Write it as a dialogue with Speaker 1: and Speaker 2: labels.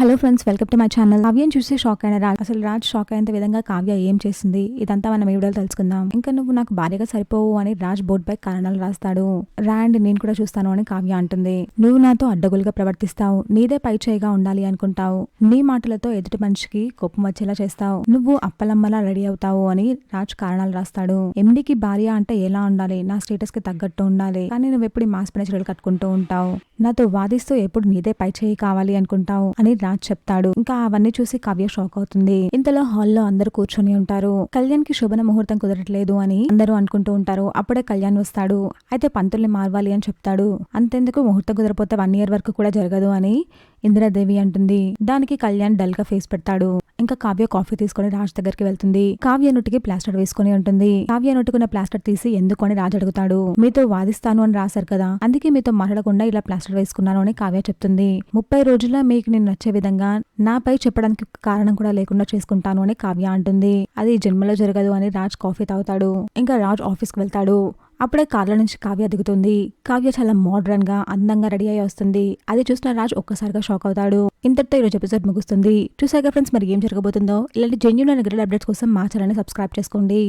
Speaker 1: Hello friends, welcome to my channel. కావ్యని చూసి shock అయిన రాజ్. అసలు రాజ్ షాక్ అయ్యేంత విధంగా కావ్య ఏం చేసింది, ఇదంతా మనం ఈ వీడియోలో తెలుసుకుందాం. ఇంకా నువ్వు నాకు భార్యగా సరిపోవు అని రాజ్ బోర్డు పై కారణాలు రాస్తాడు. రాండ్ నేను కూడా చూస్తాను అని కావ్య అంటుంది. నువ్వు నాతో అడ్డగోలుగా ప్రవర్తిస్తావు, నీదే పై చేయిగా ఉండాలి అనుకుంటావు, నీ మాటలతో ఎదుటి మనిషికి కోపం వచ్చేలా చేస్తావు, నువ్వు అప్పలమ్మలా రెడీ అవుతావు అని రాజ్ కారణాలు రాస్తాడు. ఎండికి భార్య అంటే ఎలా ఉండాలి, నా స్టేటస్ కి తగ్గట్టు ఉండాలి, కానీ నువ్వు ఎప్పుడు మాస్పైన చీరలు కట్టుకుంటూ ఉంటావు, నాతో వాదిస్తూ ఎప్పుడు నీదే పై చేయి కావాలి అనుకుంటావు అని రాజ్ చెప్తాడు. ఇంకా అవన్నీ చూసి కావ్య షాక్ అవుతుంది. ఇంతలో హాల్లో అందరూ కూర్చొని ఉంటారు. కళ్యాణ్ కి శుభన ముహూర్తం కుదరట్లేదు అని అందరూ అనుకుంటూ ఉంటారు. అప్పుడే కళ్యాణ్ వస్తాడు. అయితే పంతుల్ని మార్వాలి అని చెప్తాడు. అంతెందుకు, ముహూర్తం కుదరపోతే 1 year వరకు కూడా జరగదు అని ఇందిరాదేవి అంటుంది. దానికి కళ్యాణ్ డల్ గా ఫేస్ పెడతాడు. ఇంకా కావ్య కాఫీ తీసుకుని రాజ్ దగ్గరికి వెళ్తుంది. కావ్య నోటికి ప్లాస్టర్ వేసుకుని ఉంటుంది. కావ్య నోటుకున్న ప్లాస్టర్ తీసి ఎందుకు అని రాజ్ అడుగుతాడు. మీతో వాదిస్తాను అని రాశారు కదా, అందుకే మీతో మాట్లాడకుండా ఇలా ప్లాస్టర్ వేసుకున్నాను అని కావ్య చెప్తుంది. 30 రోజుల్లో మీకు నేను నచ్చే విధంగా నాపై చెప్పడానికి కారణం కూడా లేకుండా చేసుకుంటాను అని కావ్య అంటుంది. అది జన్మలో జరగదు అని రాజ్ కాఫీ తాగుతాడు. ఇంకా రాజ్ ఆఫీస్ కి వెళ్తాడు. అప్పుడే కార్ల నుంచి కావ్య దిగుతుంది. కావ్య చాలా మోడర్న్ గా అందంగా రెడీ అయ్యి వస్తుంది. అది చూసిన రాజ్ ఒక్కసారిగా షాక్ అవుతాడు. ఇంతటితో ఈరోజు ఎపిసోడ్ ముగుస్తుంది. చూసాక ఫ్రెండ్స్, మరి ఏం జరగబోతుందో, ఇలాంటి జెన్యూన్ అండ్ గ్రేట్ అప్డేట్స్ కోసం మా ఛానల్ ని సబ్స్క్రైబ్ చేసుకోండి.